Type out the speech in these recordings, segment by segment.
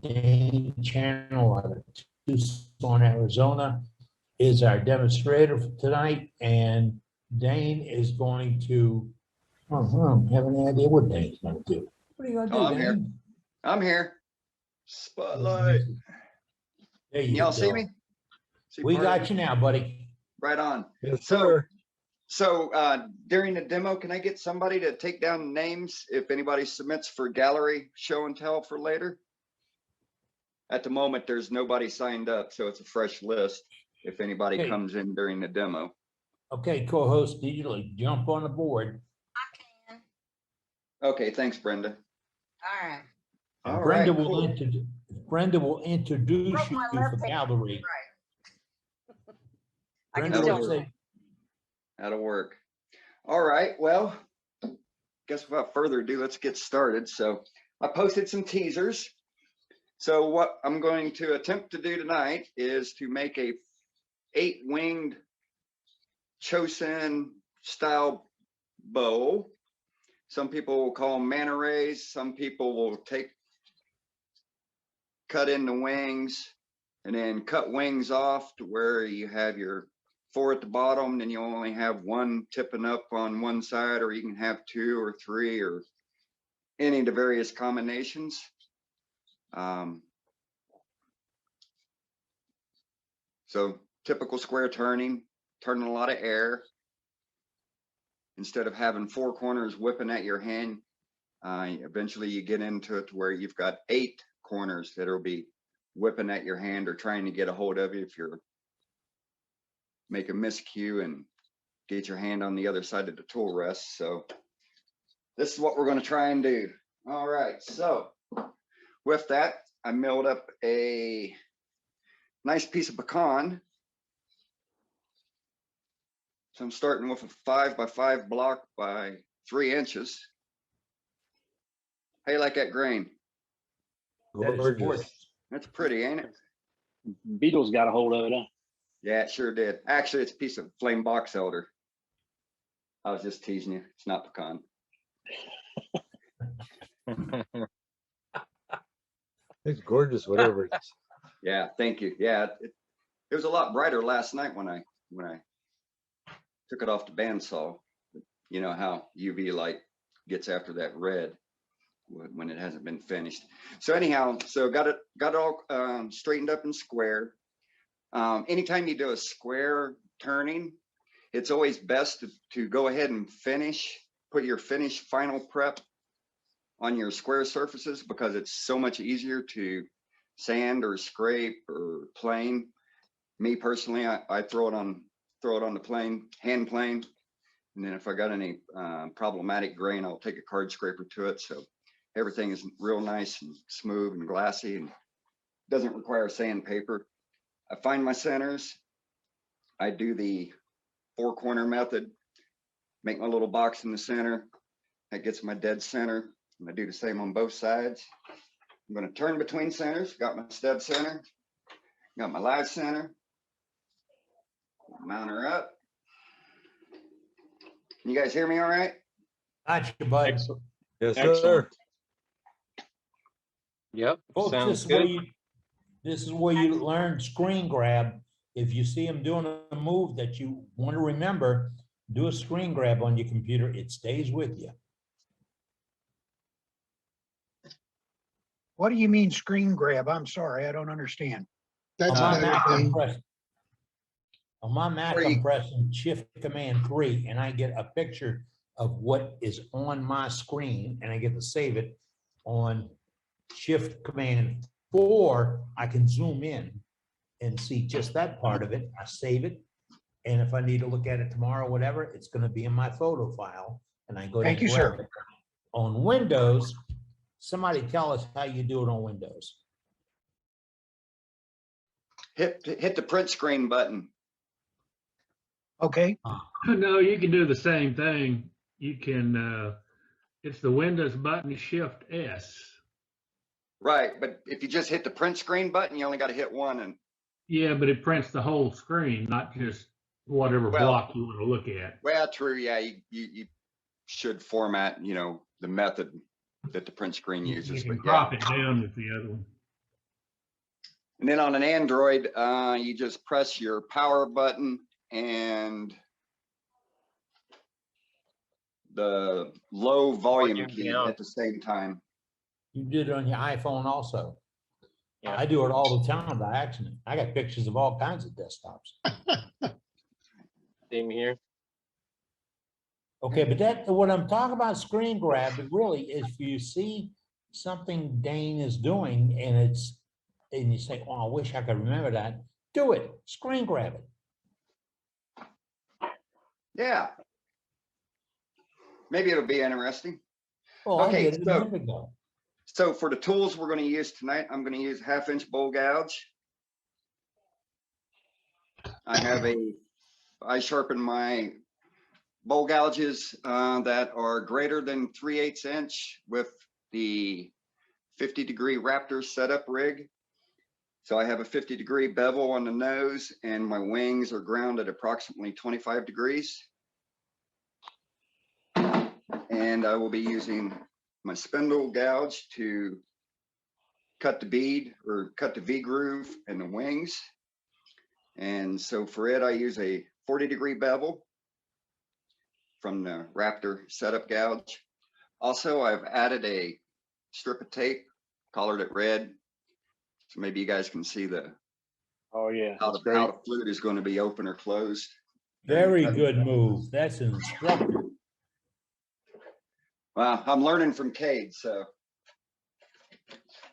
Dane Chandler out of Tucson, Arizona, is our demonstrator for tonight, and Dane is going to, I don't have any idea what Dane's going to do. What are you going to do, Oh, I'm here. Dane? I'm here. Spotlight. There Can you y'all go. see me? See We part of got me? you now, buddy. Right on. Yes, So- sir. So during the demo, can I get somebody to take down names if anybody submits for gallery show and tell for later? At the moment, there's nobody signed up, so it's a fresh list if anybody Okay. comes in during the demo. Okay, co-host, digitally jump on the board. I can. Okay, thanks, Brenda. All right. And All Brenda right, will cool. Brenda will introduce Broke you my for left hand. gallery. Right. I can Brenda That'll will still. work. say, That'll work. All right, well, guess without further ado, let's get started. So I posted some teasers. So what I'm going to attempt to do tonight is to make a 8-winged Chosin style bow. Some people will call them manta rays. Some people will cut in the wings and then cut wings off to where you have your 4 at the bottom, then you only have 1 tipping up on one side, or you can have 2 or 3 or any of the various combinations. So typical square turning a lot of air. Instead of having 4 corners whipping at your hand, eventually you get into it to where you've got 8 corners that'll be whipping at your hand or trying to get a hold of you if you're make a miscue and get your hand on the other side of the tool rest. So this is what we're going to try and do. All right, so with that, I milled up a nice piece of pecan. So I'm starting with a 5x5 block by 3 inches. How you like that grain? that is Gorgeous. gorgeous. That's pretty, ain't it? Beatles got a hold of it, huh? Yeah, it sure did. Actually, it's a piece of flame box elder. I was just teasing you. It's not pecan. It's gorgeous, whatever it is. Yeah, thank you. Yeah, it was a lot brighter last night when I took it off the bandsaw. You know how UV light gets after that red when it hasn't been finished. So anyhow, so got it all straightened up and square. Anytime you do a square turning, it's always best to go ahead and put your final prep on your square surfaces, because it's so much easier to sand or scrape or plane. Me personally, I throw it on the plane, hand plane, and then if I got any problematic grain, I'll take a card scraper to it. So everything is real nice and smooth and glassy and doesn't require sandpaper. I find my centers. I do the 4-corner method, make my little box in the center. That gets my dead center. I'm gonna do the same on both sides. I'm gonna turn between centers. Got my stud center, got my live center. Mount her up. Can you guys hear me all right? Gotcha, bud. Excellent. Yes, Excellent. sir. Yep. Folks, Sounds good. this is where you learn screen grab. If you see them doing a move that you want to remember, do a screen grab on your computer. It stays with you. What do you mean screen grab? I'm sorry, I don't understand. On That's my better Mac, I'm than, pressing- on my Mac, I'm pressing Shift Command 3, and I get a picture of what is on my screen, and I get to save it on Shift Command 4. I can zoom in and see just that part of it. I save it, and if I need to look at it tomorrow, whatever, it's going to be in my photo file, and I go. Thank to you, sir. grab it. On Windows, somebody tell us how you do it on Windows. Hit the print screen button. Okay, no, you can do the same thing. You can, it's the Windows button, Shift S. Right, but if you just hit the print screen button, you only got to hit one. And Yeah, but it prints the whole screen, not just whatever Well- block you want to look at. well, true, yeah, you should format, the method that the print screen You uses. can But crop yeah, it down with the other one. And then on an Android, you just press your power button and the low volume Volume key down. at the same time. You did it on your iPhone also. Yeah. I do it all the time by accident. I got pictures of all kinds of desktops. Same here. Okay, but that, what I'm talking about screen grab, it really is if you see something Dane is doing and it's, and you say, oh, I wish I could remember that, do it, screen grab it. Yeah. Maybe it'll be interesting. Well, I Okay, did it a so- minute ago. So for the tools we're going to use tonight, I'm going to use 1/2-inch bowl gouge. I sharpen my bowl gouges that are greater than 3/8 inch with the 50-degree Raptor setup rig. So I have a 50-degree bevel on the nose and my wings are ground at approximately 25 degrees. And I will be using my spindle gouge to cut the bead or cut the V groove in the wings. And so for it, I use a 40-degree bevel from the Raptor setup gouge. Also, I've added a strip of tape, colored it red. So maybe you guys can see Oh, yeah. how That's the great. flute is going to be open or closed. Very good move. That's instructive. Well, I'm learning from Cade, so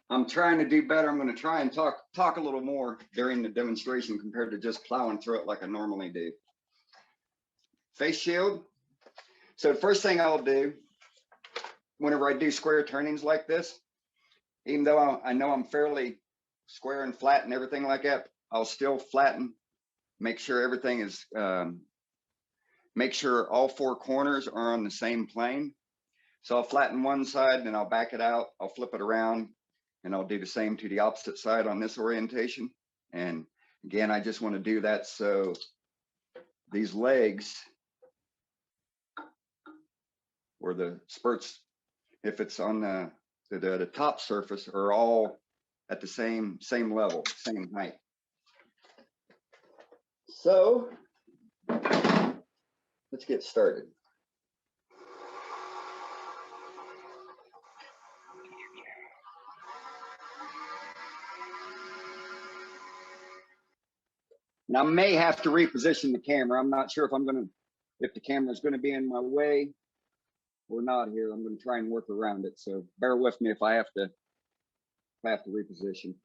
I'm trying to do better. I'm going to try and talk a little more during the demonstration compared to just plowing through it like I normally do. Face shield. So the first thing I'll do whenever I do square turnings like this, even though I know I'm fairly square and flat and everything like that, I'll still flatten, make sure everything is, make sure all 4 corners are on the same plane. So I'll flatten one side and then I'll back it out, I'll flip it around and I'll do the same to the opposite side on this orientation. And again, I just want to do that so these legs or the spurts, if it's on the top surface, are all at the same level, same height. So let's get started. Now I may have to reposition the camera. I'm not sure if the camera is going to be in my way or not here. I'm going to try and work around it. So bear with me if I have to reposition.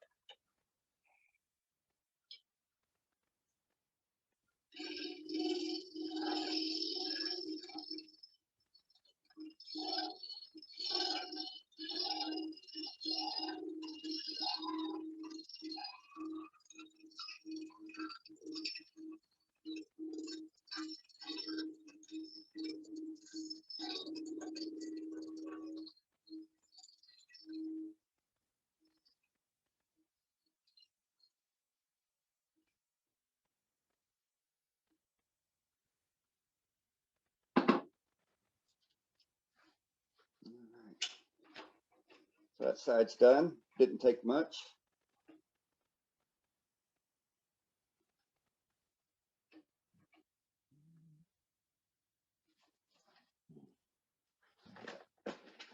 So that side's done. Didn't take much.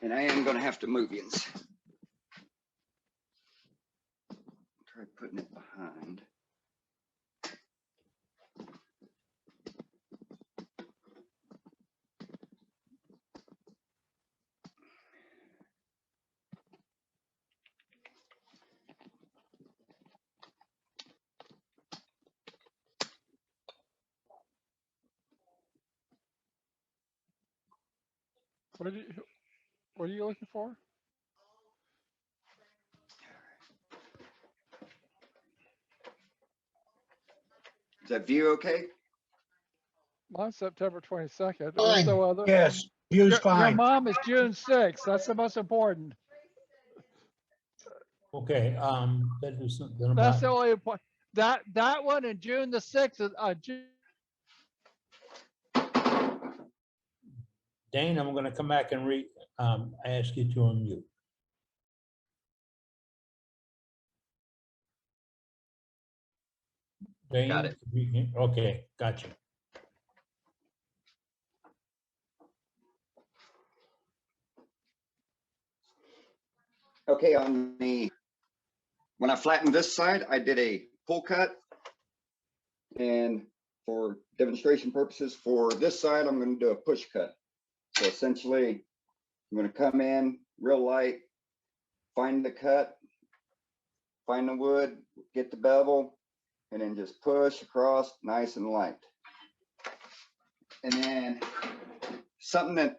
And I am going to have to move you. Try putting it behind. What are you looking for? Is that view okay? Mine's September 22nd. Fine. Also, other. Yes, view's Your fine. mom is June 6th. That's the most important. Okay, that is something That's the about, only point. That one in June the 6th is Dane, I'm gonna come back and ask you to unmute. Got it. Okay, gotcha. Okay, when I flattened this side, I did a pull cut. And for demonstration purposes, for this side, I'm going to do a push cut. So essentially, I'm going to come in real light, find the cut, find the wood, get the bevel, and then just push across nice and light. And then something that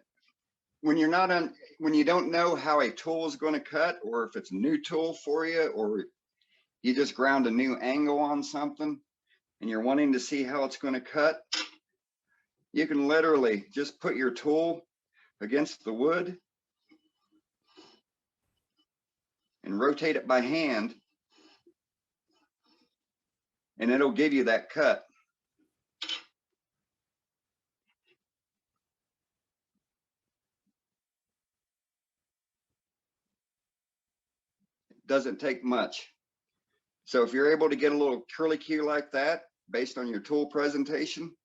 when you don't know how a tool is going to cut, or if it's a new tool for you, or you just ground a new angle on something and you're wanting to see how it's going to cut, you can literally just put your tool against the wood and rotate it by hand, and it'll give you that cut. It doesn't take much. So if you're able to get a little curlicue like that based on your tool presentation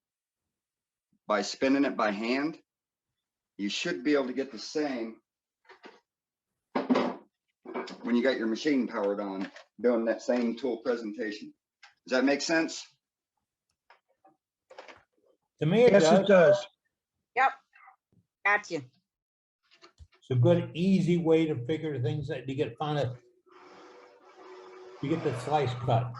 by spinning it by hand, you should be able to get the same when you got your machine powered on, doing that same tool presentation. Does that make sense? To me, it Yes, it does. does. Yep. Got you. It's a good, easy way to figure things that you get you get the slice cut.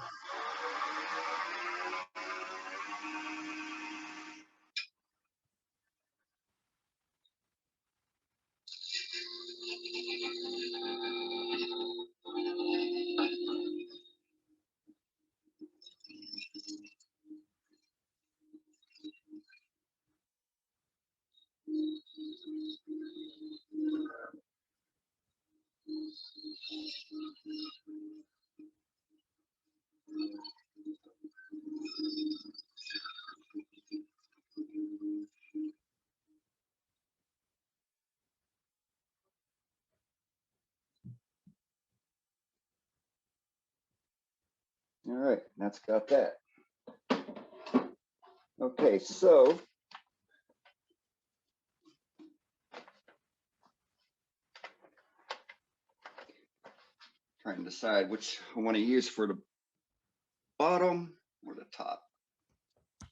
All right, that's got that. Okay, so trying to decide which I want to use for the bottom or the top. I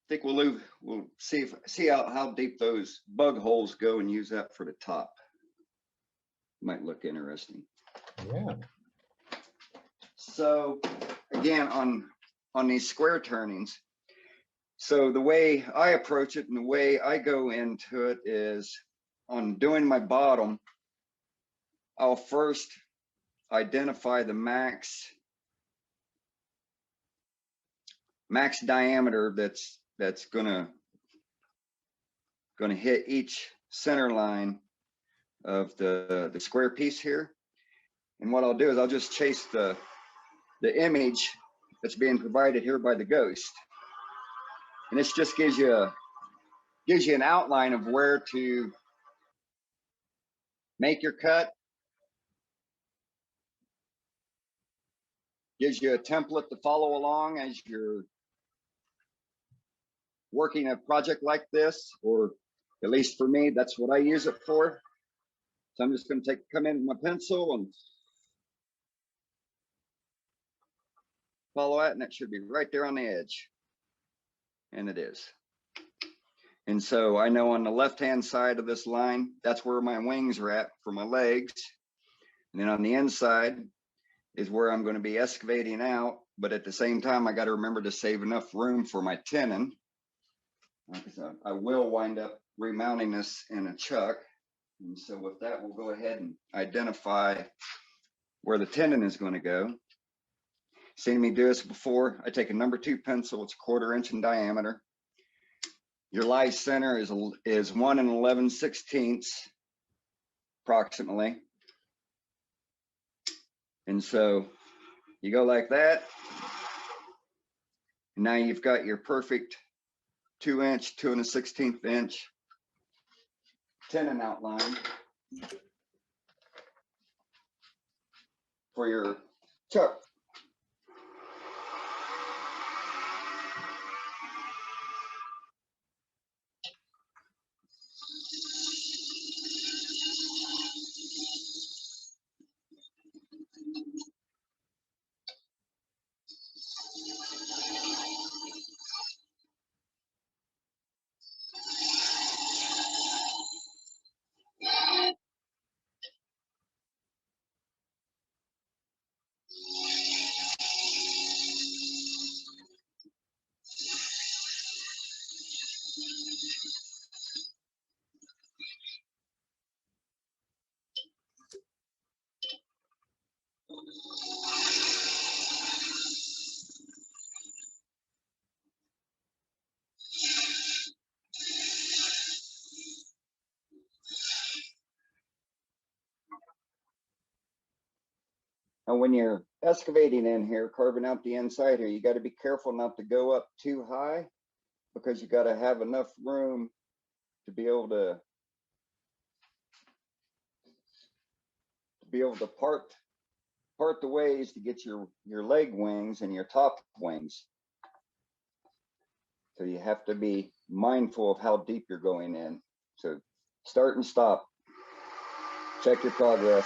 think we'll see how deep those bug holes go and use that for the top. Might look interesting. Yeah. So again, on these square turnings, so the way I approach it and the way I go into it is on doing my bottom, I'll first identify the max diameter that's gonna hit each center line of the square piece here. And what I'll do is I'll just chase the image that's being provided here by the ghost. And this just gives you an outline of where to make your cut. Gives you a template to follow along as you're working a project like this, or at least for me, that's what I use it for. So I'm just going to come in with my pencil and follow it, and it should be right there on the edge. And it is. And so I know on the left-hand side of this line, that's where my wings are at for my legs. And then on the inside is where I'm going to be excavating out. But at the same time, I got to remember to save enough room for my tenon. So I will wind up remounting this in a chuck. And so with that, we'll go ahead and identify where the tenon is going to go. Seen me do this before. I take a number 2 pencil. It's 1/4 inch in diameter. Your live center is 1 11/16 approximately. And so you go like that. Now you've got your perfect 2 inch, 2 1/16 inch tenon outline for your chuck. Now, when you're excavating in here, carving out the inside here, you got to be careful not to go up too high because you got to have enough room to be able to part the ways to get your leg wings and your top wings. So you have to be mindful of how deep you're going in. So start and stop. Check your progress.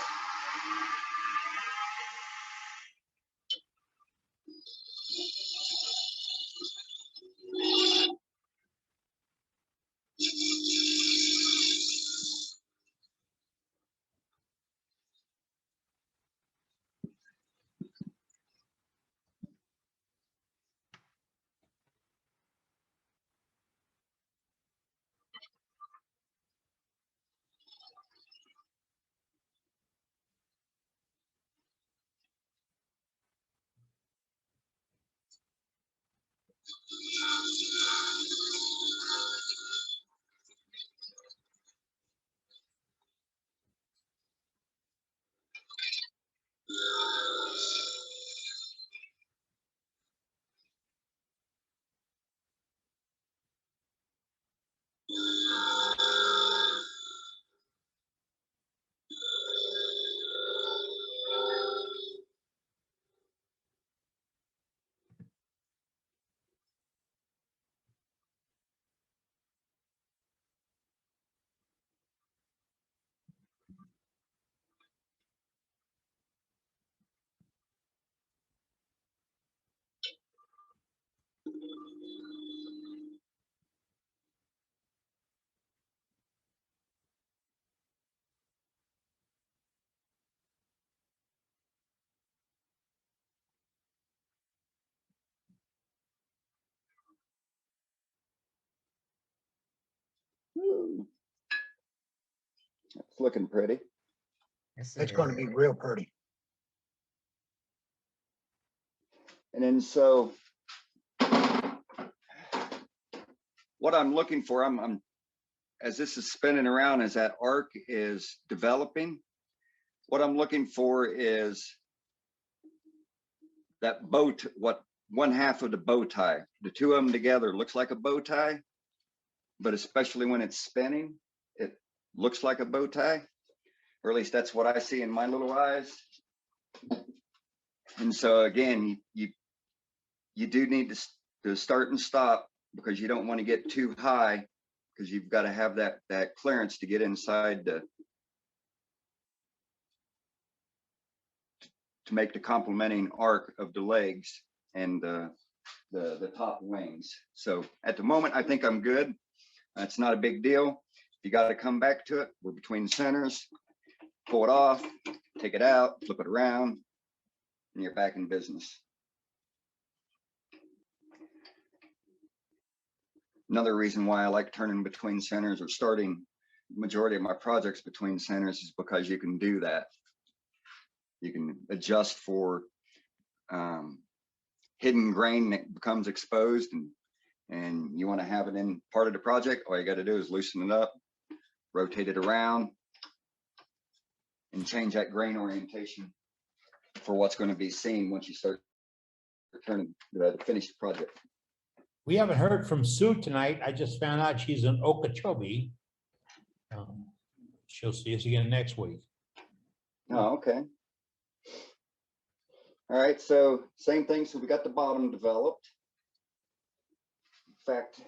Woo. It's looking pretty. It's going to be real pretty. And then so what I'm looking for, I'm as this is spinning around, as that arc is developing, what I'm looking for is that boat, what one half of the bow tie. The two of them together looks like a bow tie, but especially when it's spinning, it looks like a bow tie, or at least that's what I see in my little eyes. And so again, you do need to start and stop because you don't want to get too high because you've got to have that clearance to get inside to make the complementing arc of the legs and the top wings. So at the moment, I think I'm good. It's not a big deal. You got to come back to it. We're between centers. Pull it off, take it out, flip it around, and you're back in business. Another reason why I like turning between centers or starting the majority of my projects between centers is because you can do that. You can adjust for hidden grain that becomes exposed and you want to have it in part of the project. All you got to do is loosen it up, rotate it around, and change that grain orientation for what's going to be seen once you start turning the finished project. We haven't heard from Sue tonight. I just found out she's in Okeechobee. She'll see us again next week. Oh, okay. All right, so same thing. So we got the bottom developed. In fact,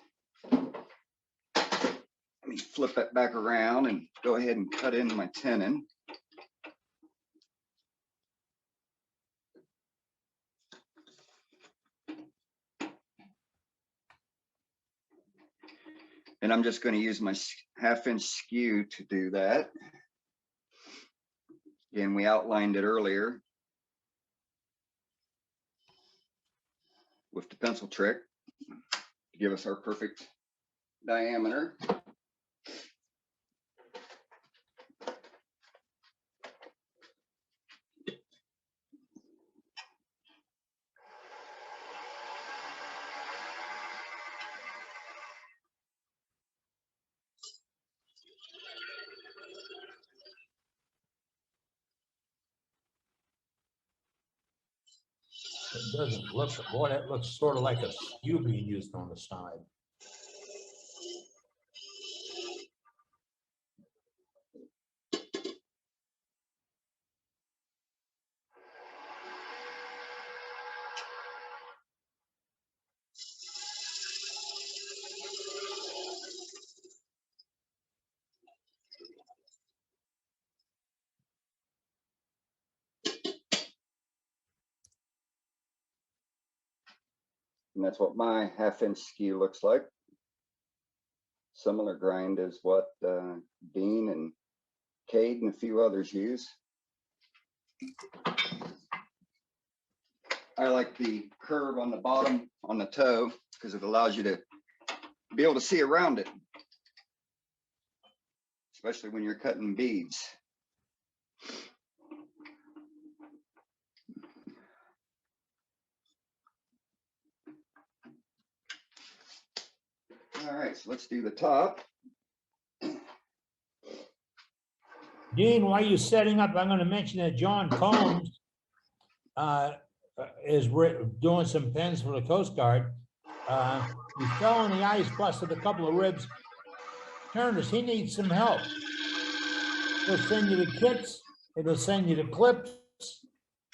let me flip that back around and go ahead and cut in my tenon. And I'm just going to use my 1/2-inch skew to do that. Again, we outlined it earlier with the pencil trick to give us our perfect diameter. It doesn't look, boy, that looks sort of like a skew being used on the side. And that's what my 1/2 inch skew looks like. Similar grind as what Dean and Cade and a few others use. I like the curve on the bottom on the toe because it allows you to be able to see around it, especially when you're cutting beads. All right, so let's do the top. Dean, while you're setting up, I'm gonna mention that John Combs is doing some pens for the Coast Guard. He fell on the ice, busted a couple of ribs. Turners, he needs some help. He'll send you the kits, it'll send you the clips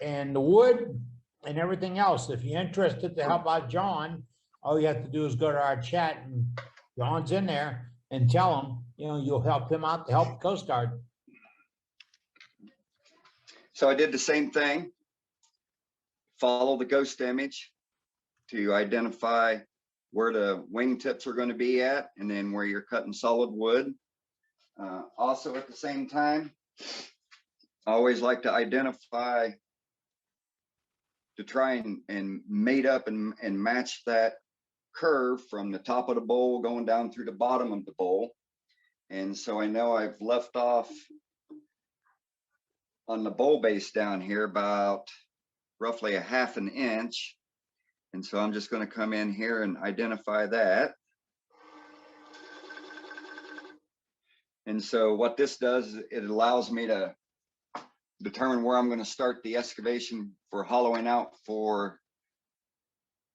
and the wood and everything else. If you're interested to help out John, all you have to do is go to our chat and John's in there and tell him, you know, you'll help him out to help the Coast Guard. So I did the same thing. Follow the ghost image to identify where the wingtips are going to be at, and then where you're cutting solid wood. Also at the same time, I always like to identify to try and mate up and match that curve from the top of the bowl going down through the bottom of the bowl. And so I know I've left off on the bowl base down here about roughly a 1/2 inch. And so I'm just going to come in here and identify that. And so what this does, it allows me to determine where I'm going to start the excavation for hollowing out for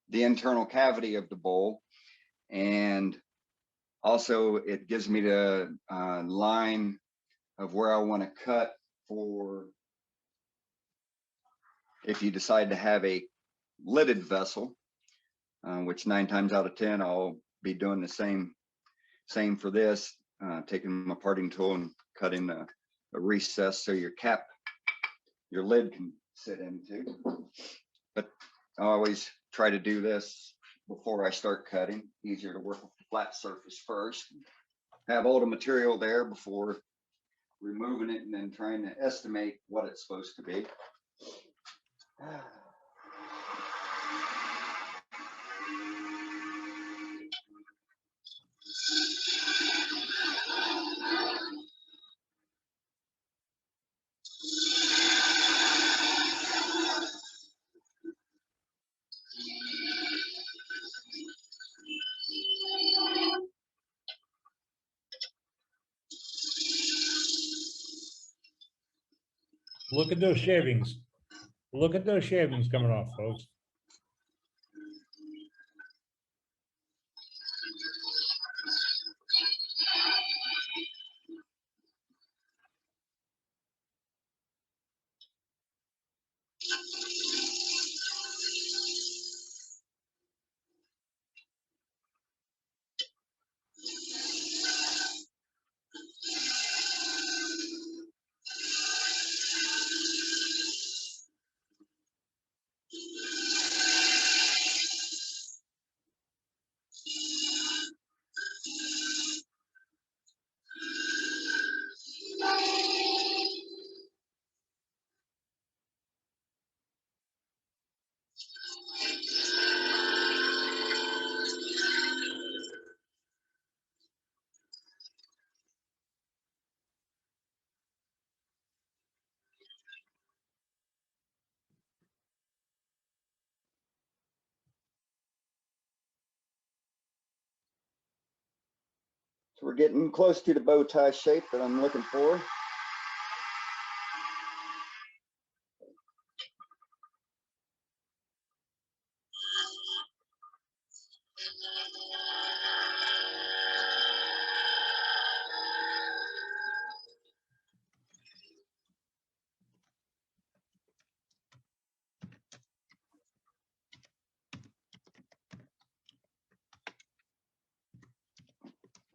the internal cavity of the bowl. And also it gives me the line of where I want to cut for if you decide to have a lidded vessel, which 9 times out of 10, I'll be doing the same for this, taking my parting tool and cutting a recess so your lid can sit into. But I always try to do this before I start cutting. Easier to work with the flat surface first. Have all the material there before removing it and then trying to estimate what it's supposed to be. Look at those shavings. Look at those shavings coming off, folks. So we're getting close to the bow tie shape that I'm looking for.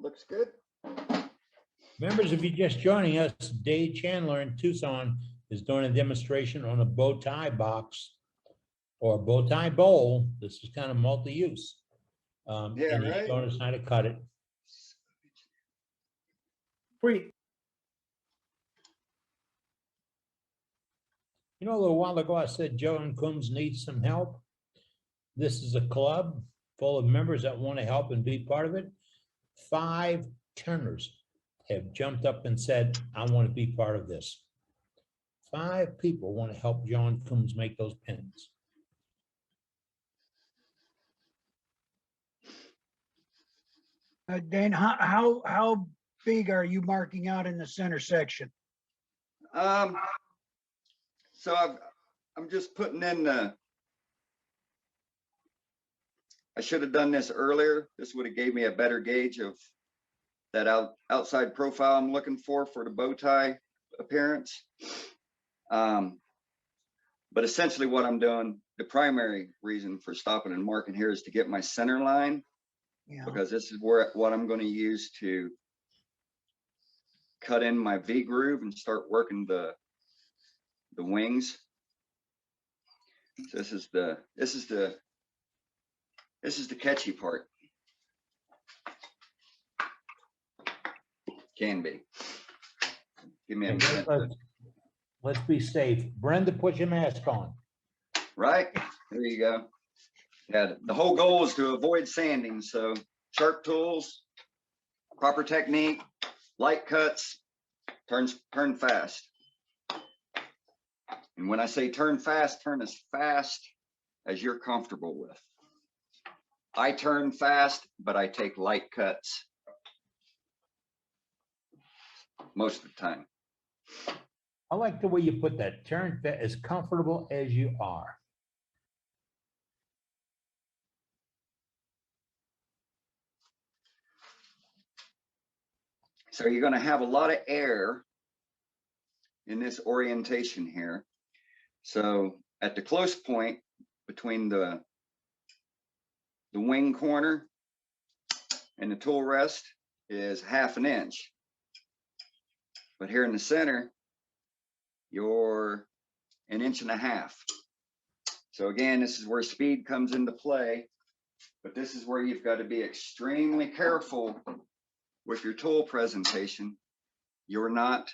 looks good. Members, if you're just joining us, Dane Chandler in Tucson is doing a demonstration on a bow tie box or a bow tie bowl. This is kind of multi-use. Yeah, And he's right. showing us how to cut it. Free. You know, a little while ago, I said Joe and Coombs needs some help. This is a club full of members that want to help and be part of it. 5 turners have jumped up and said, I want to be part of this. 5 people want to help John Coombs make those pins. Dan, how big are you marking out in the center section? So I'm just putting in the, I should have done this earlier. This would have gave me a better gauge of that outside profile I'm looking for the bow tie appearance. But essentially what I'm doing, the primary reason for stopping and marking here is to get my center line, Yeah. because this is what I'm going to use to cut in my V groove and start working the wings. So this is the catchy part. Can be. Give me a Okay, minute. let's be safe. Brenda, put your mask on. Right, there you go. Yeah, the whole goal is to avoid sanding. So sharp tools, proper technique, light cuts, turn fast. And when I say turn fast as you're comfortable with. I turn fast, but I take light cuts most of the time. I like the way you put that. Turn as comfortable as you are. So you're going to have a lot of air in this orientation here. So at the close point between the wing corner and the tool rest is 1/2 inch. But here in the center, you're 1.5 inches. So again, this is where speed comes into play, but this is where you've got to be extremely careful with your tool presentation. You're not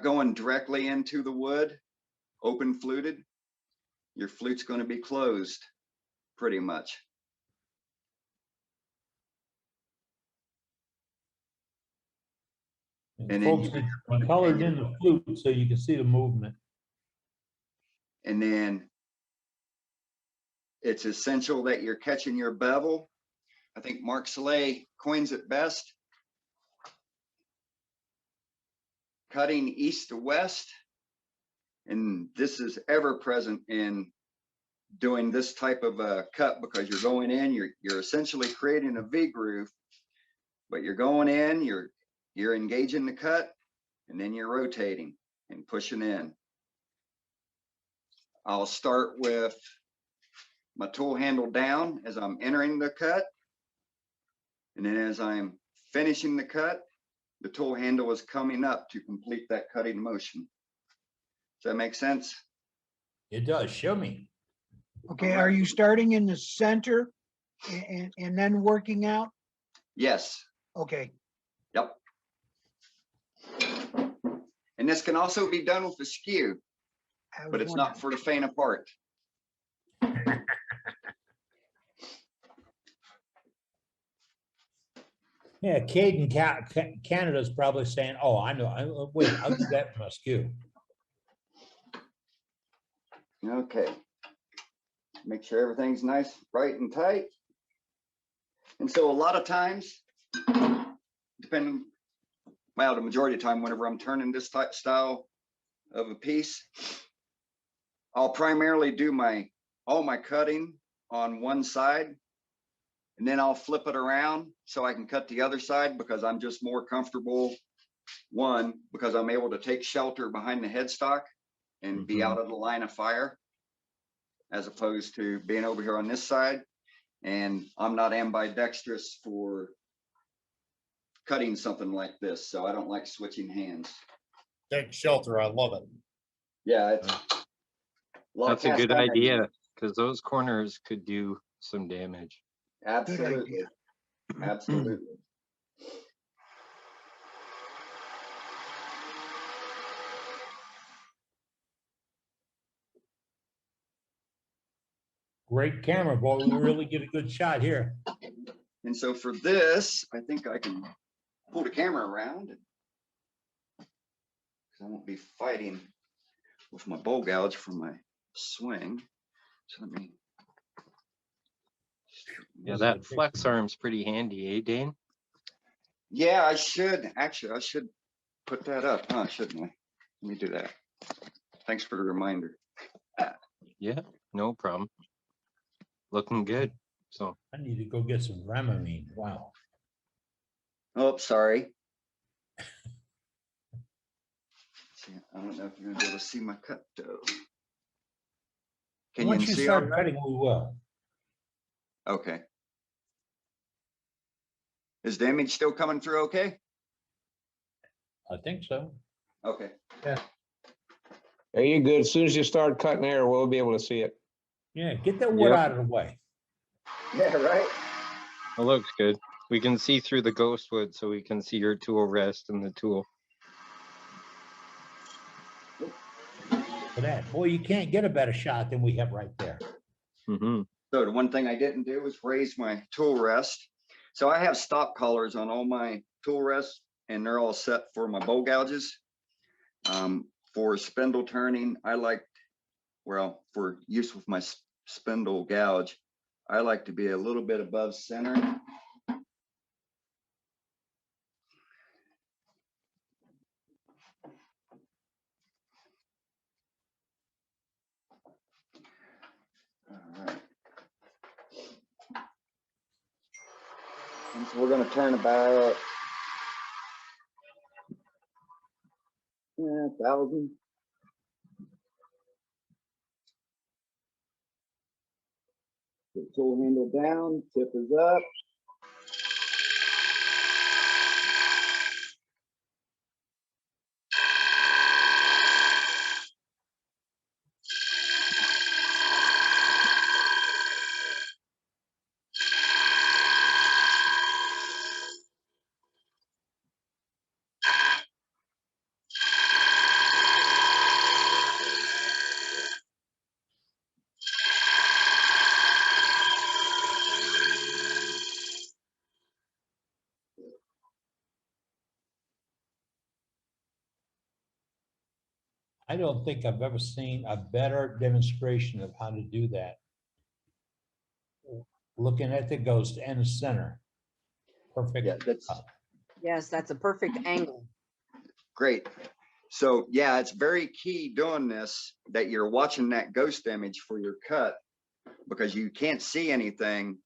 going directly into the wood, open fluted. Your flute's going to be closed pretty much. And Folks, then it's colored in the flute so you can see the movement. And then it's essential that you're catching your bevel. I think Mark Saleh coins it best. Cutting east to west. And this is ever present in doing this type of a cut, because you're going in, you're essentially creating a V groove, but you're going in, you're engaging the cut, and then you're rotating and pushing in. I'll start with my tool handle down as I'm entering the cut. And then as I'm finishing the cut, the tool handle is coming up to complete that cutting motion. Does that make sense? It does. Show me. Okay, are you starting in the center and then working out? Yes. Okay, Yep. And this can also be done with a skew, I was but it's wondering. not for the faint of heart. Yeah, Caden Canada's probably saying, oh, I know. Wait, I'll do that in my skew. Okay. Make sure everything's nice, bright and tight. And so a lot of times, depending, well, the majority of the time, whenever I'm turning this type style of a piece, I'll primarily do all my cutting on one side, and then I'll flip it around so I can cut the other side, because I'm just more comfortable. One, because I'm able to take shelter behind the headstock and be out of the line of fire, as opposed to being over here on this side. And I'm not ambidextrous for cutting something like this, so I don't like switching hands. Take shelter. I love it. Yeah, it's. lot of That's a cast good iron. idea, because those corners could do some damage. Absolutely. idea. Absolutely. Great camera, boy. We really get a good shot here. And so for this, I think I can pull the camera around. 'Cause I won't be fighting with my bow gouge from my swing. So let me. Yeah, that flex arm's pretty handy, eh, Dane? Yeah, I should. Actually, I should put that up, huh? Shouldn't I? Let me do that. Thanks for the reminder. Yeah, no problem. Looking good. So I need to go get some Dramamine. Wow. Oh, sorry. See, I don't know if you're gonna be able to see my cut though. Can Once you you see? start all right? cutting, we will. Okay. Is the image still coming through okay? I think so. Okay. Yeah, you're good. As soon as you start cutting air, we'll be able to see it. Yeah, get that wood Yep. out of the way. Yeah, right. it looks good. We can see through the ghost wood, so we can see your tool rest and the tool. For that. Boy, you can't get a better shot than we have right there. Mm-hmm. So the one thing I didn't do was raise my tool rest. So I have stop collars on all my tool rests and they're all set for my bow gouges. For spindle turning, I like, well, for use with my spindle gouge, I like to be a little bit above center. All right. And so we're going to turn about 1,000. The tool handle down, tip is up. I don't think I've ever seen a better demonstration of how to do that. Looking at the ghost and the center. Perfect. Yeah, that's Yes, that's a perfect angle. great. So yeah, it's very key doing this, that you're watching that ghost image for your cut, because you can't see anything,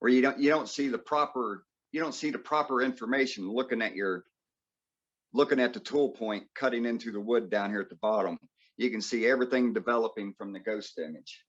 or you don't see the proper information looking at the tool point cutting into the wood down here at the bottom. You can see everything developing from the ghost image.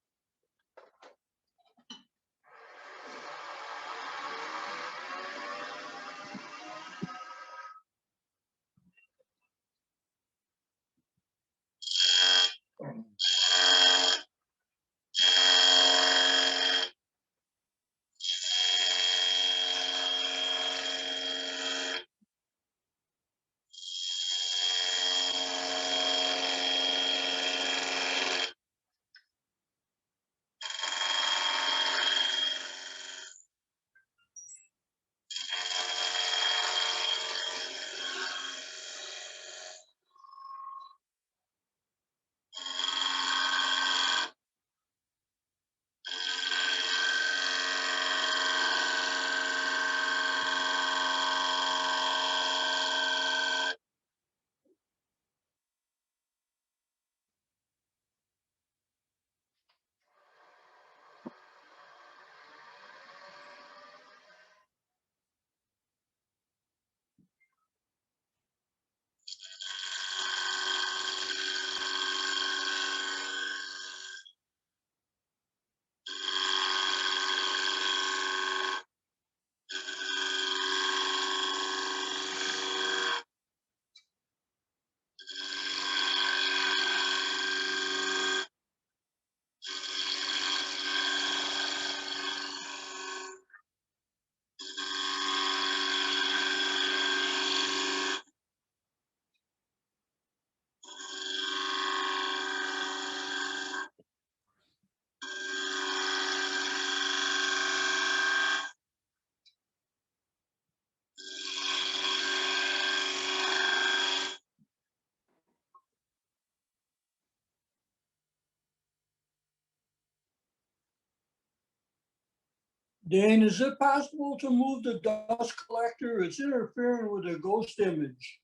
Dane, is it possible to move the dust collector? It's interfering with the ghost image.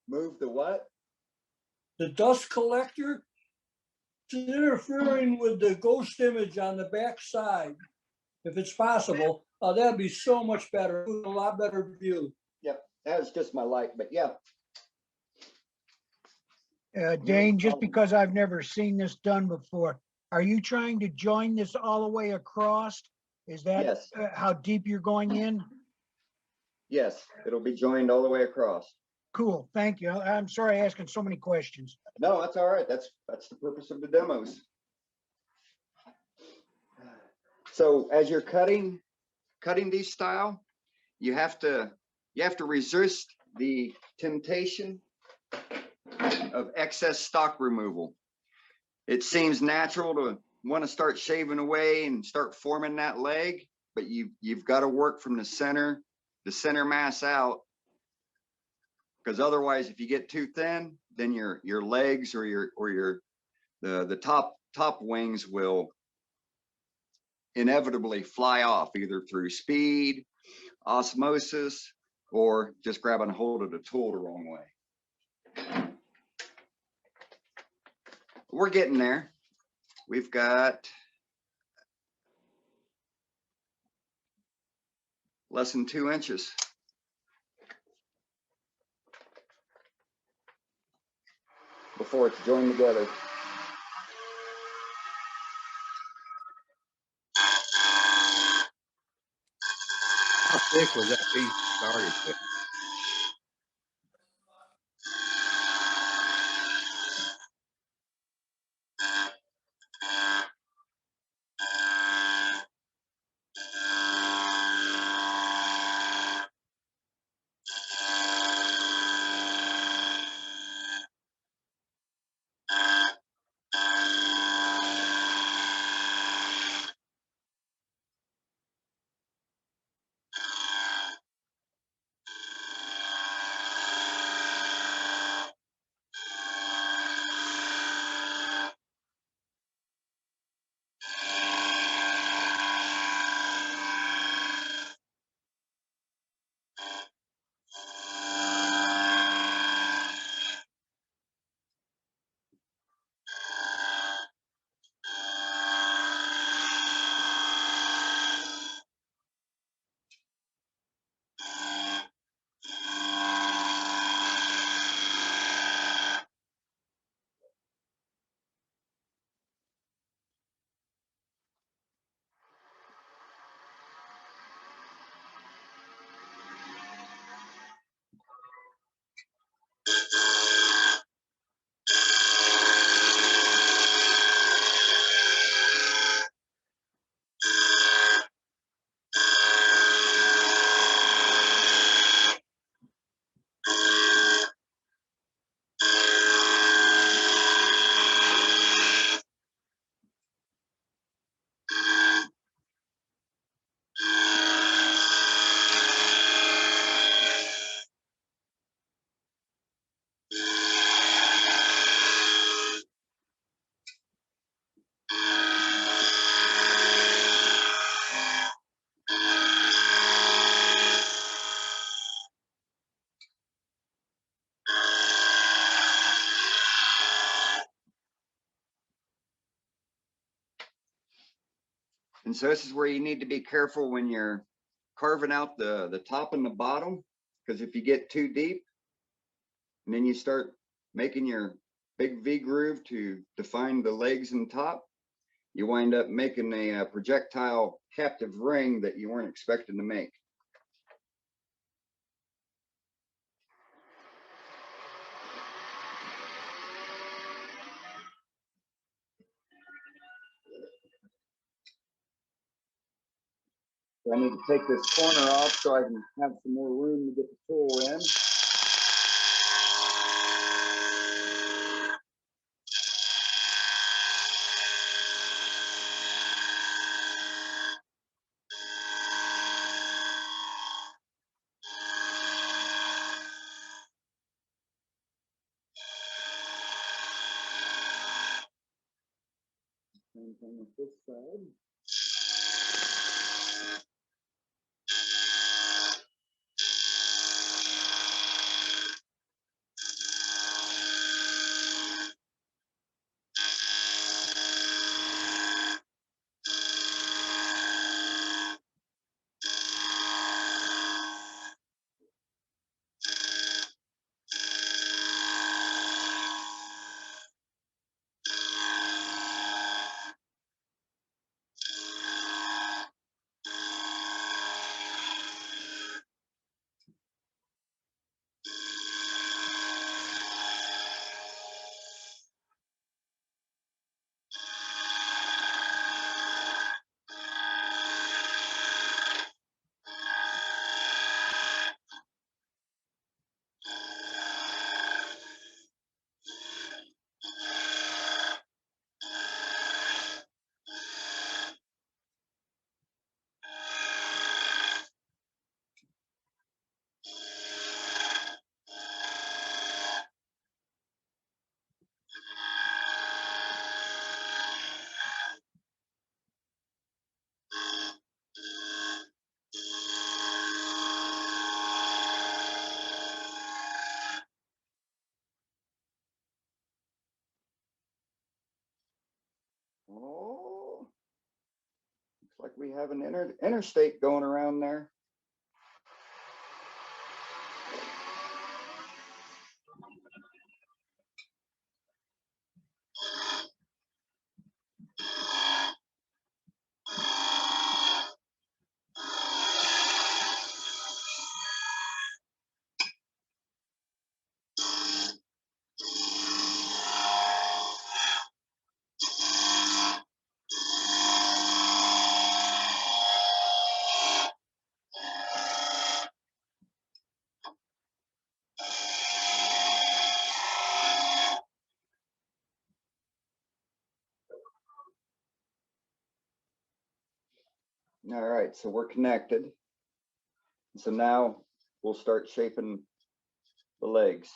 Move the what? The dust collector, it's interfering with the ghost image on the back side. If it's possible, that'd be so much better, a lot better view. Yep, that was just my light, but yeah. Dane, just because I've never seen this done before, are you trying to join this all the way across? Is that Yes. how deep you're going in? Yes, it'll be joined all the way across. Cool, thank you. I'm sorry asking so many questions. No, that's all right. That's the purpose of the demos. So as you're cutting these style, you have to resist the temptation of excess stock removal. It seems natural to want to start shaving away and start forming that leg, but you've got to work from the center mass out, because otherwise, if you get too thin, then your legs or the top wings will inevitably fly off, either through speed, osmosis, or just grabbing a hold of the tool the wrong way. We're getting there. We've got less than 2 inches. Before it's joined together. How thick was that piece started with? And so this is where you need to be careful when you're carving out the top and the bottom, because if you get too deep and then you start making your big V groove to define the legs and top, you wind up making a projectile captive ring that you weren't expecting to make. So I need to take this corner off so I can have some more room to get the tool in. Same thing with this side. Oh, looks like we have an interstate going around there. All right, so we're connected. So now we'll start shaping the legs.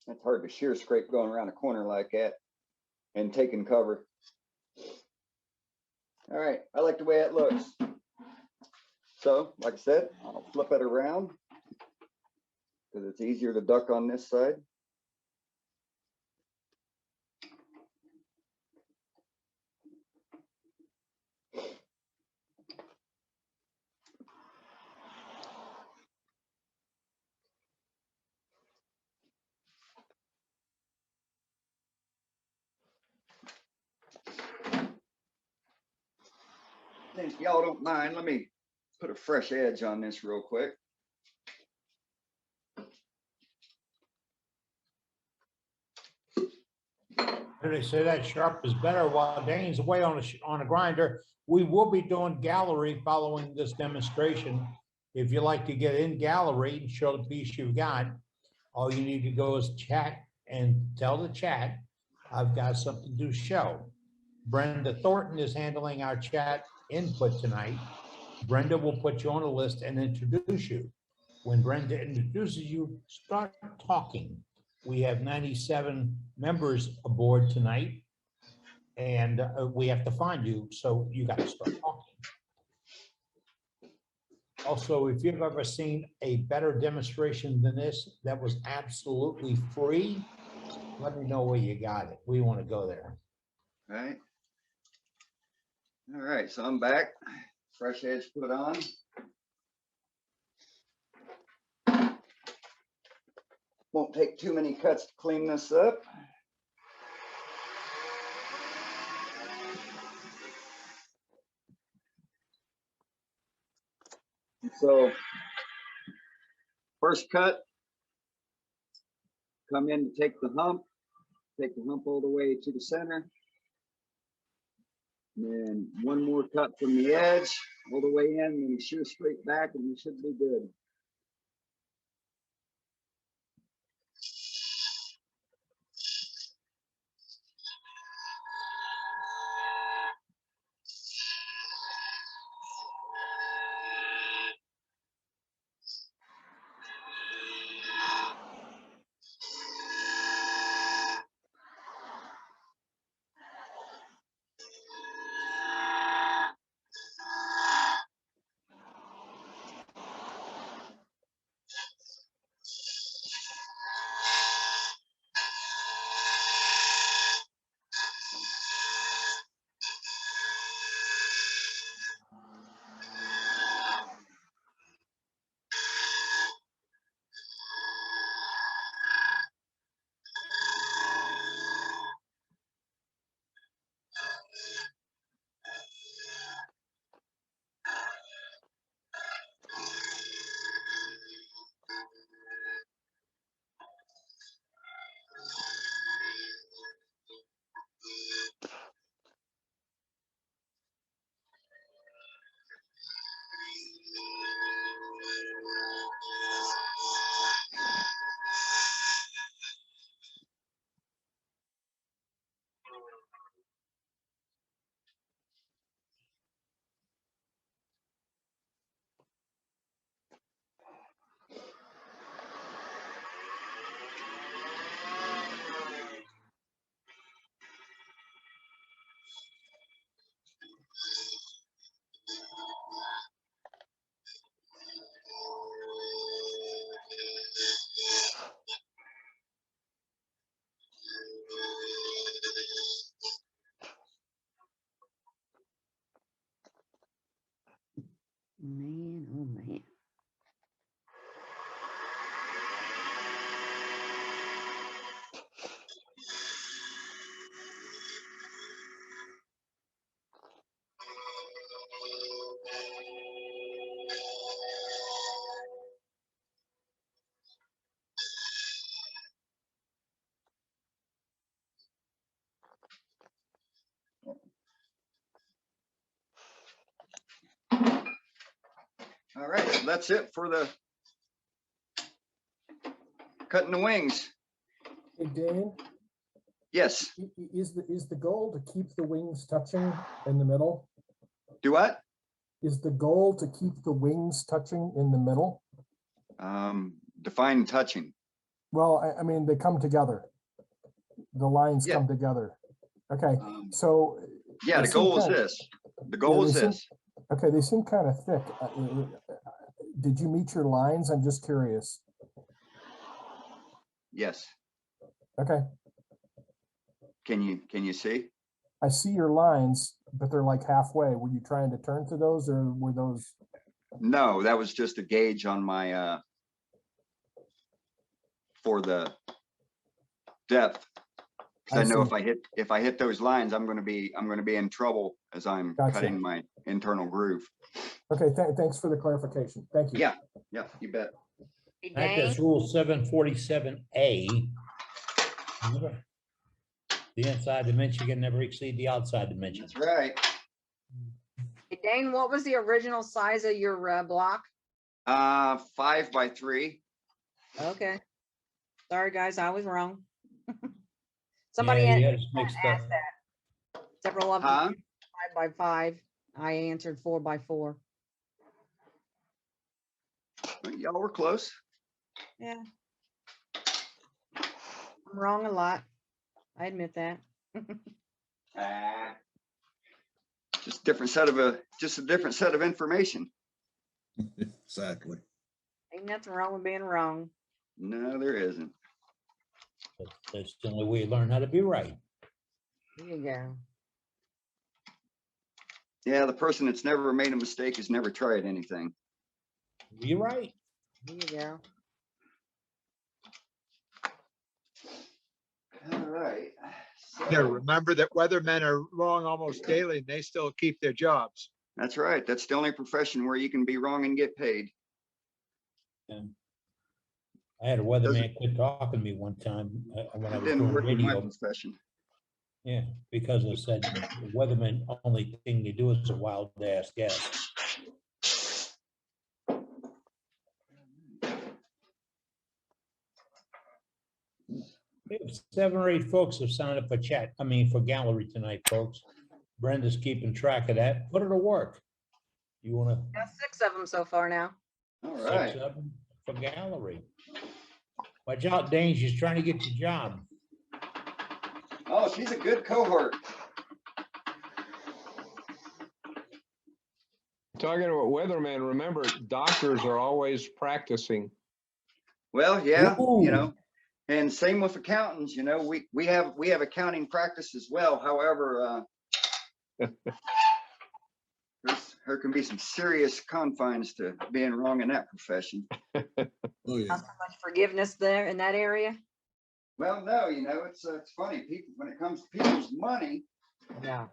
It's hard to shear scrape going around a corner like that and taking cover. All right, I like the way it looks. So, like I said, I'll flip it around because it's easier to duck on this side. If y'all don't mind, let me put a fresh edge on this real quick. They say that sharp is better while Dane's away on a grinder. We will be doing gallery following this demonstration. If you like to get in gallery and show the piece you've got, all you need to go is chat and tell the chat, I've got something to show. Brenda Thornton is handling our chat input tonight. Brenda will put you on a list and introduce you. When Brenda introduces you, start talking. We have 97 members aboard tonight, and we have to find you, so you got to start talking. Also, if you've ever seen a better demonstration than this that was absolutely free, let me know where you got it. We want to go there. All right, so I'm back. Fresh edge put on. Won't take too many cuts to clean this up. So, first cut, come in to take the hump all the way to the center. And then one more cut from the edge all the way in, and you shear straight back, and you should be good. man, oh man. All right, so that's it for the cutting the wings. Hey, Dane, Yes, is the goal to keep the wings touching in the middle? do what? Is the goal to keep the wings touching in the middle? Define touching. Well, I mean, they come together. The lines Yeah. come together. Okay, Um, so. Yeah, they the seem goal is kinda- this. The goal they is seem- this. Okay, they seem kind of thick. Did you meet your lines? I'm just curious. Yes. Okay, Can you see? I see your lines, but they're like halfway. Were you trying to turn to those or were those? No, that was just a gauge on my for the depth. 'Cause I know see. if I hit those lines, I'm gonna be in trouble as I'm Gotcha. cutting my internal groove. Okay, thanks for the clarification. Thank you. Yeah, yeah, you bet. Hey, That Dane, is Rule 747A. The inside dimension can never exceed the outside dimension. That's right. hey, Dane, what was the original size of your block? 5 by 3. Okay. Sorry, guys, I was wrong. Somebody Yeah, had you had us mixed up. asked that. Several of them, Huh? 5 by 5. I answered 4 by 4. Y'all were close. Yeah. I'm wrong a lot. I admit that. Just a different set of information. Exactly. Ain't nothing wrong with being wrong. No, there isn't. That's the only way you learn how to be right. There you go. Yeah, the person that's never made a mistake has never tried anything. You're right. There you go. All right. Yeah, So, remember that weathermen are wrong almost daily and they still keep their jobs. that's right. That's the only profession where you can be wrong and get paid. And I had a weatherman quit talking to me one time when I It was didn't doing work in my radio. profession. Yeah, because I said the weatherman, only thing they do is a wild ass guess. We have 7 or 8 folks have signed up for for gallery tonight, folks. Brenda's keeping track of that. Put her to work. You wanna Got 6 of them so far now. All 6 right. of them for gallery? Watch out, Dane, she's trying to get your job. Oh, she's a good cohort. Talking about weathermen, remember, doctors are always practicing. Well, yeah, Ooh. and same with accountants. We have accounting practice as well. However, there can be some serious confines to being wrong in that profession. Oh, Not yeah. so much forgiveness there in that area. Well, no, it's funny. People, when it comes to people's money, Yeah.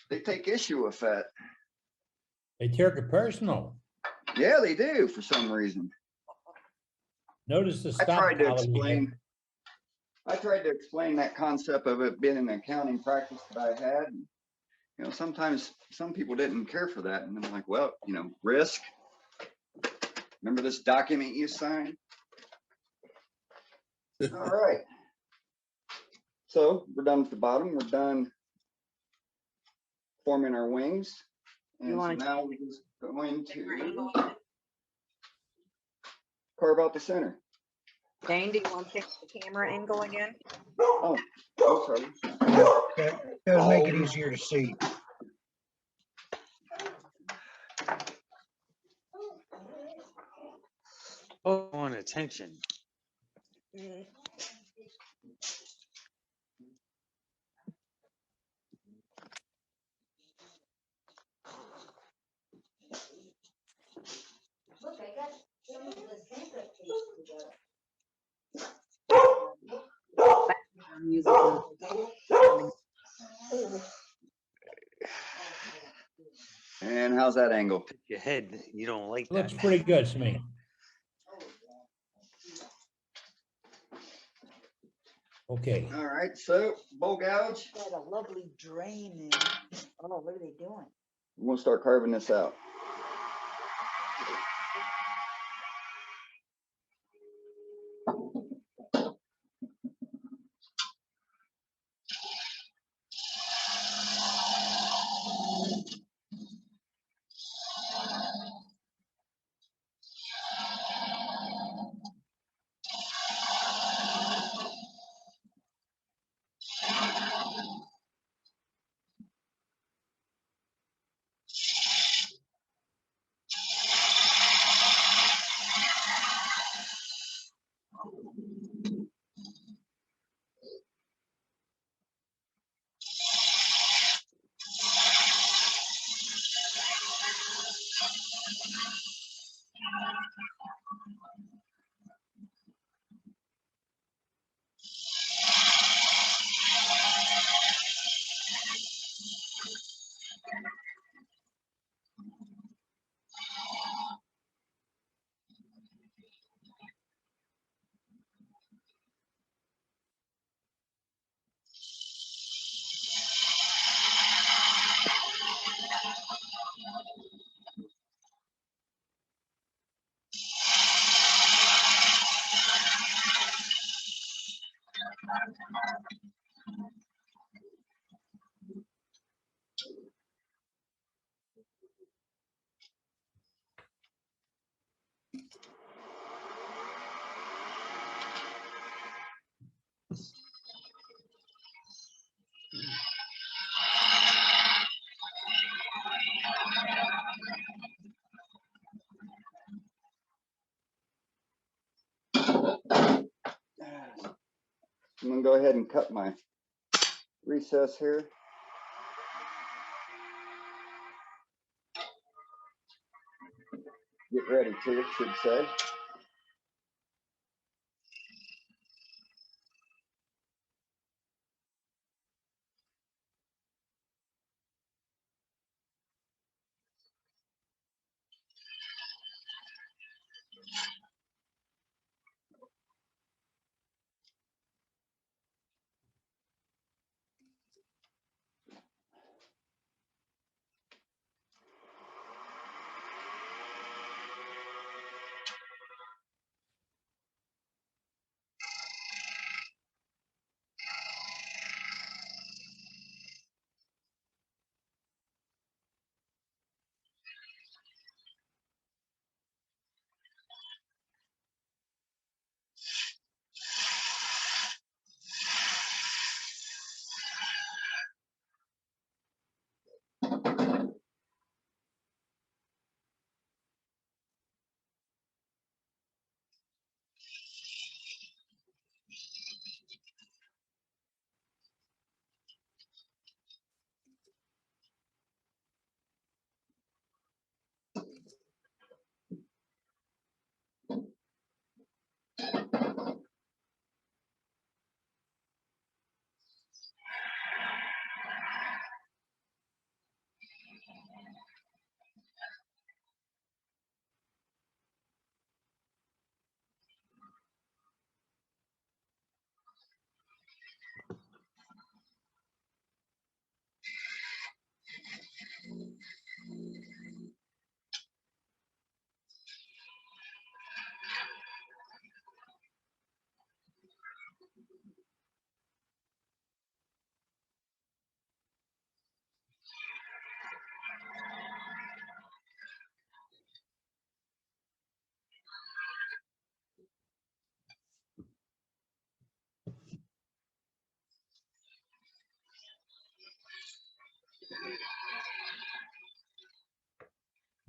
they take issue with that. They take it personal. Yeah, they do for some reason. Notice the I stop tried to collar we have. explain that concept of it being an accounting practice that I had. And, sometimes some people didn't care for that. And I'm like, well, risk. Remember this document you signed? All right. So we're done with the bottom. We're done forming our wings. And so wanna- now we're just going to carve out the center. Dane, do you want to change the camera angle again? Oh, okay. It'll make it easier to see. Oh, I want attention. And how's that angle? Your head, you don't like that. Looks pretty good to me. Okay, All right, so bowl gouge. Got a lovely drain in. Oh, what are they doing? We'll start carving this out. I'm gonna go ahead and cut my recess here. Get ready to, should say.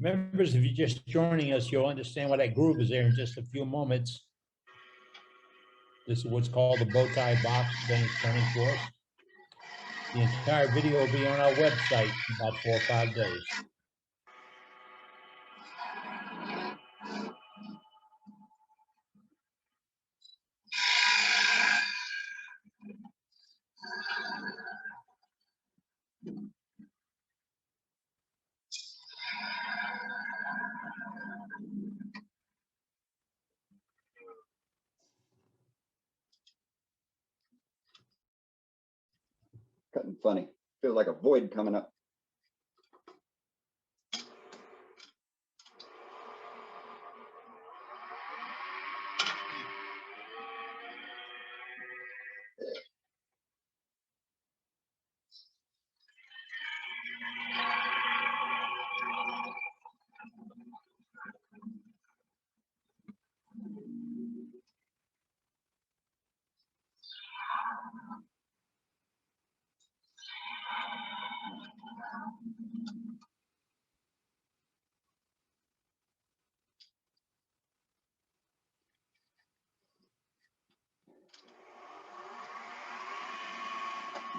members, if you're just joining us, you'll understand why that groove is there in just a few moments. This is what's called the bow tie box Dane's turning for us. The entire video will be on our website in about 4 or 5 days. Cutting funny. Feels like a void coming up.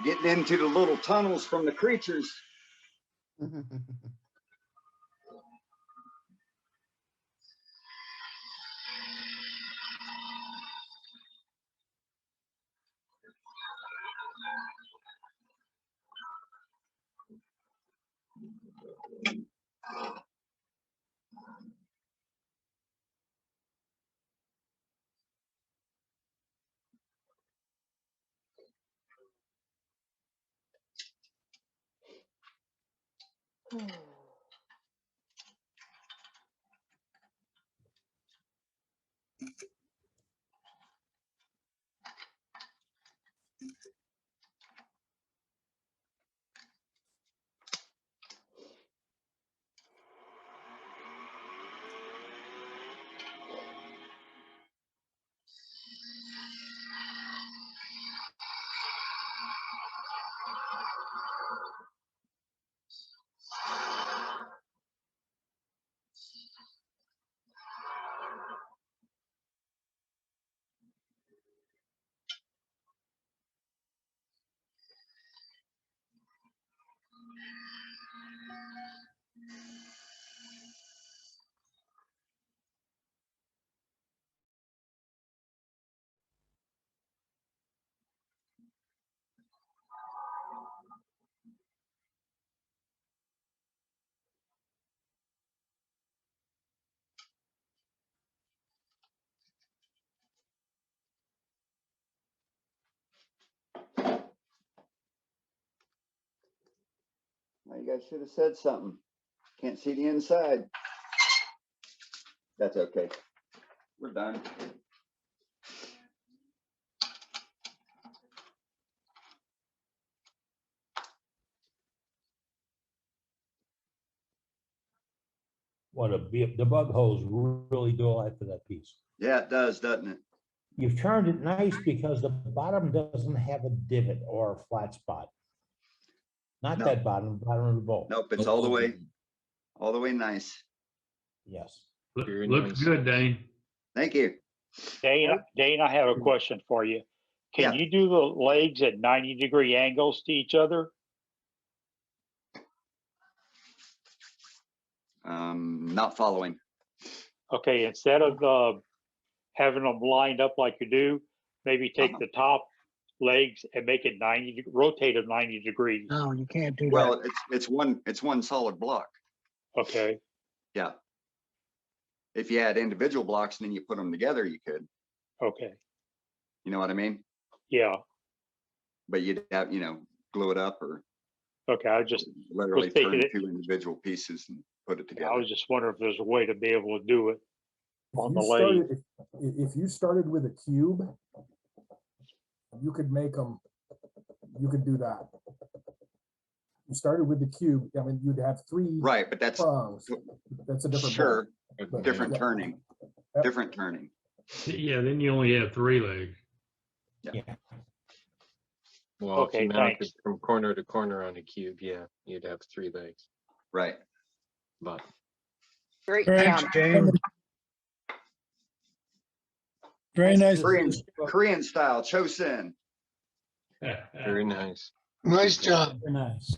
Getting into the little tunnels from the creatures. Well, you guys should have said something. Can't see the inside. That's okay. We're done. What the bug holes really do after that piece. Yeah, it does, doesn't it? You've turned it nice because the bottom doesn't have a divot or a flat spot. Not that bottom of the bowl. Nope, it's all the way nice. Yes. Looks good, Dane. Thank you. Dane, I have a question for you. Can you do the legs at 90-degree angles to each other? Not following. Okay, instead of having them lined up like you do, maybe take the top legs and make it rotate them 90 degrees. No, you can't do that. Well, it's one solid block. Okay. Yeah. If you had individual blocks and then you put them together, you could. Okay. You know what I mean? Yeah. But you'd have, glue it up or. Okay, I just literally turn two individual pieces and put it together. I was just wondering if there's a way to be able to do it on the started, lathe. if you started with a cube, you could make them. You could do that. You started with the cube. I mean, you'd have three. Right, but that's prongs. That's a different. Sure, ball. different Yeah. turning. Yep. Different turning. Yeah, then you only have 3 legs. Yeah. Well, if Okay, you mount it thanks. from corner to corner on a cube, yeah, you'd have 3 legs. Right. But Great Thanks, job. Dane. Very nice. Korean style, Chosin. very nice. Nice job. Very nice.